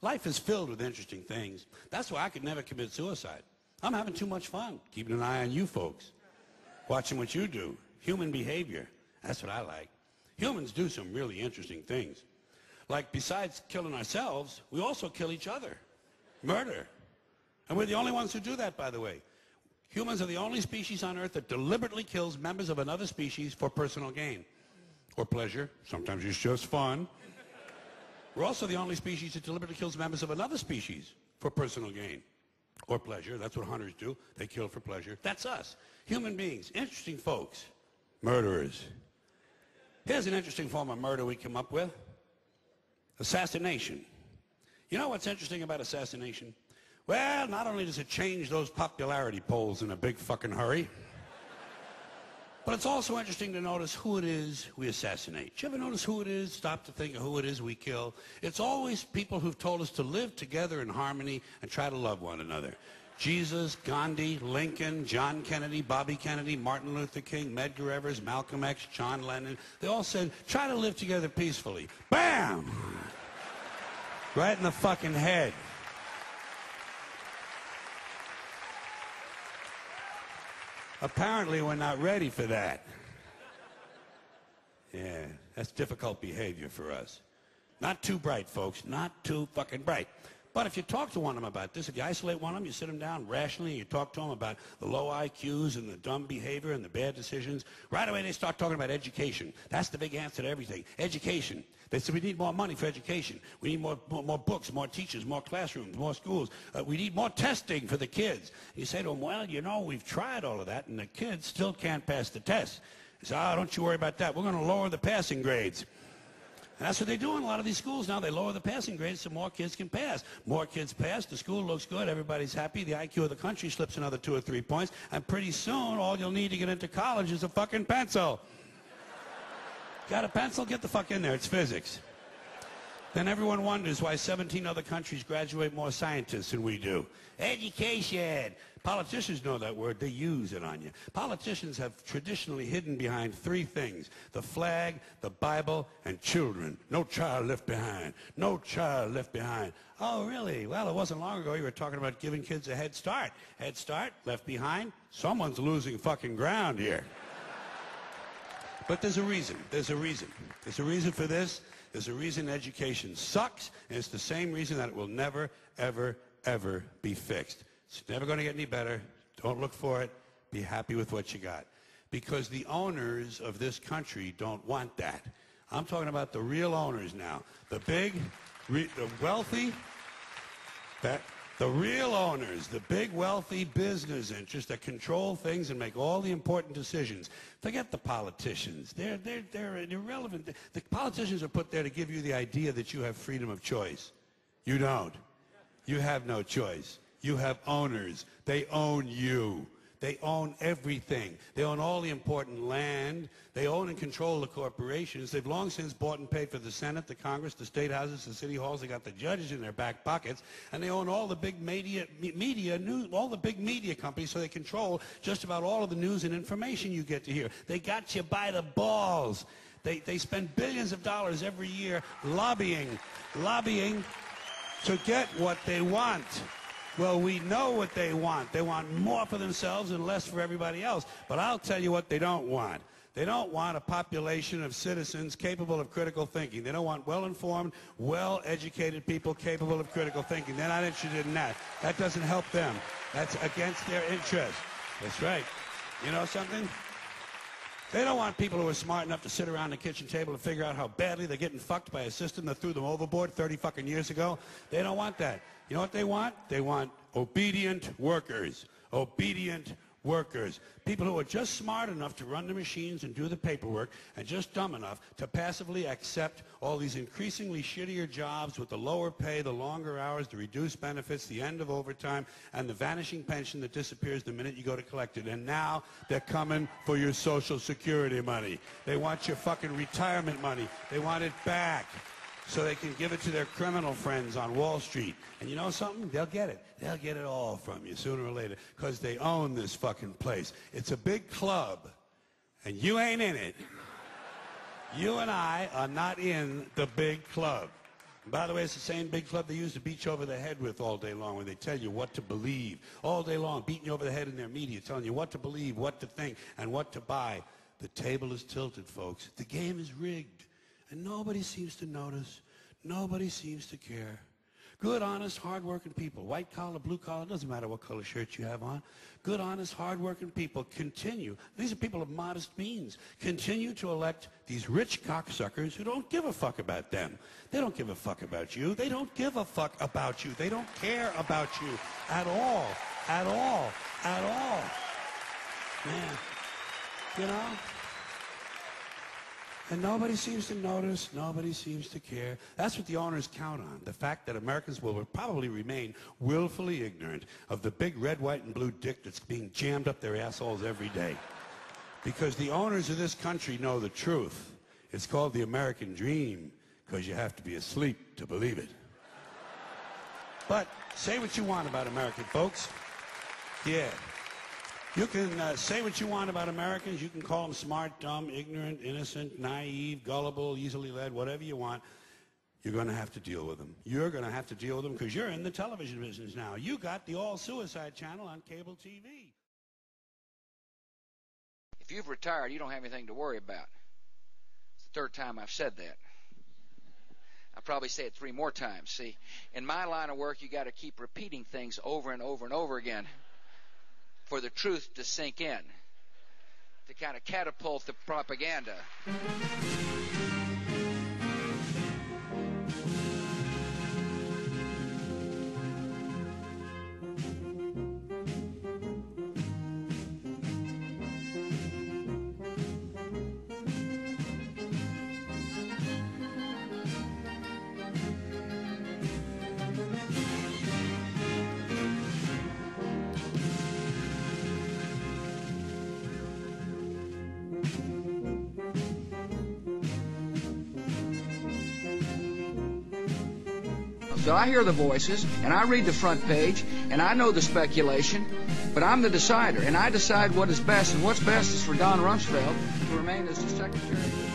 Life is filled with interesting things. That's why I could never commit suicide. I'm having too much fun, keeping an eye on you folks, watching what you do, human behavior. That's what I like. Humans do some really interesting things. Like, besides killing ourselves, we also kill each other. Murder. And we're the only ones who do that, by the way. Humans are the only species on Earth that deliberately kills members of another species for personal gain or pleasure. Sometimes it's just fun. We're also the only species that deliberately kills members of another species for personal gain or pleasure. That's what hunters do. They kill for pleasure. That's us. Human beings. Interesting folks. Murderers. Here's an interesting form of murder we come up with. Assassination. You know what's interesting about assassination? Well, not only does it change those popularity polls in a big fucking hurry, but it's also interesting to notice who it is we assassinate. Did you ever notice who it is? Stop to think of who it is we kill. It's always people who've told us to live together in harmony and try to love one another. Jesus, Gandhi, Lincoln, John Kennedy, Bobby Kennedy, Martin Luther King, Medgar Evers, Malcolm X, John Lennon. They all said, try to live together peacefully. Bam! Right in the fucking head. Apparently, we're not ready for that. Yeah, that's difficult behavior for us. Not too bright, folks. Not too fucking bright. But if you talk to one of them about this, if you isolate one of them, you sit them down rationally, and you talk to them about the low IQs and the dumb behavior and the bad decisions, right away they start talking about education. That's the big answer to everything. Education. They said we need more money for education. We need more books, more teachers, more classrooms, more schools. We need more testing for the kids. You say to them, well, you know, we've tried all of that, and the kids still can't pass the test. They say, oh, don't you worry about that. We're going to lower the passing grades. And that's what they do in a lot of these schools now. They lower the passing grades so more kids can pass. More kids pass, the school looks good, everybody's happy, the IQ of the country slips another 2 or 3 points, and pretty soon all you'll need to get into college is a fucking pencil. Got a pencil? Get the fuck in there. It's physics. Then everyone wonders why 17 other countries graduate more scientists than we do. Education. Politicians know that word. They use it on you. Politicians have traditionally hidden behind 3 things: the flag, the Bible, and children. No child left behind. No child left behind. Oh, really? Well, it wasn't long ago you were talking about giving kids a head start. Head start, left behind. Someone's losing fucking ground here. But there's a reason. There's a reason. There's a reason for this. There's a reason education sucks, and it's the same reason that it will never, ever, ever be fixed. It's never going to get any better. Don't look for it. Be happy with what you got. Because the owners of this country don't want that. I'm talking about the real owners now. The big, the wealthy, the real owners, the big wealthy business interests that control things and make all the important decisions. Forget the politicians. They're irrelevant. The politicians are put there to give you the idea that you have freedom of choice. You don't. You have no choice. You have owners. They own you. They own everything. They own all the important land. They own and control the corporations. They've long since bought and paid for the Senate, the Congress, the state houses, the city halls. They got the judges in their back pockets, and they own all the big media news, all the big media companies. So they control just about all of the news and information you get to hear. They got you by the balls. They spend billions of dollars every year lobbying to get what they want. Well, we know what they want. They want more for themselves and less for everybody else. But I'll tell you what they don't want. They don't want a population of citizens capable of critical thinking. They don't want well-informed, well-educated people capable of critical thinking. They're not interested in that. That doesn't help them. That's against their interest. That's right. You know something? They don't want people who are smart enough to sit around the kitchen table and figure out how badly they're getting fucked by a system that threw them overboard 30 fucking years ago. They don't want that. You know what they want? They want obedient workers. Obedient workers. People who are just smart enough to run the machines and do the paperwork, and just dumb enough to passively accept all these increasingly shittier jobs with the lower pay, the longer hours, the reduced benefits, the end of overtime, and the vanishing pension that disappears the minute you go to collect it. And now they're coming for your Social Security money. They want your fucking retirement money. They want it back, so they can give it to their criminal friends on Wall Street. And you know something? They'll get it. They'll get it all from you sooner or later, because they own this fucking place. It's a big club, and you ain't in it. You and I are not in the big club. By the way, it's the same big club they used to beat you over the head with all day long, when they tell you what to believe. All day long, beating you over the head in their media, telling you what to believe, what to think, and what to buy. The table is tilted, folks. The game is rigged. And nobody seems to notice. Nobody seems to care. Good, honest, hard-working people, white collar, blue collar, doesn't matter what color shirt you have on. Good, honest, hard-working people continue. These are people of modest means. Continue to elect these rich cocksuckers who don't give a fuck about them. They don't give a fuck about you. They don't give a fuck about you. They don't care about you at all. At all. At all. Man, you know? And nobody seems to notice, nobody seems to care. That's what the owners count on, the fact that Americans will probably remain willfully ignorant of the big red, white, and blue dick that's being jammed up their assholes every day. Because the owners of this country know the truth. It's called the American dream, because you have to be asleep to believe it. But say what you want about American folks. Yeah. You can say what you want about Americans. You can call them smart, dumb, ignorant, innocent, naive, gullible, easily led, whatever you want. You're going to have to deal with them. You're going to have to deal with them because you're in the television business now. You got the all-suicide channel on cable TV. If you've retired, you don't have anything to worry about. It's the third time I've said that. I'll probably say it 3 more times. See, in my line of work, you got to keep repeating things over and over and over again for the truth to sink in, to kind of catapult the propaganda. So I hear the voices, and I read the front page, and I know the speculation, but I'm the decider, and I decide what is best, and what's best is for Don Rumsfeld to remain as the Secretary.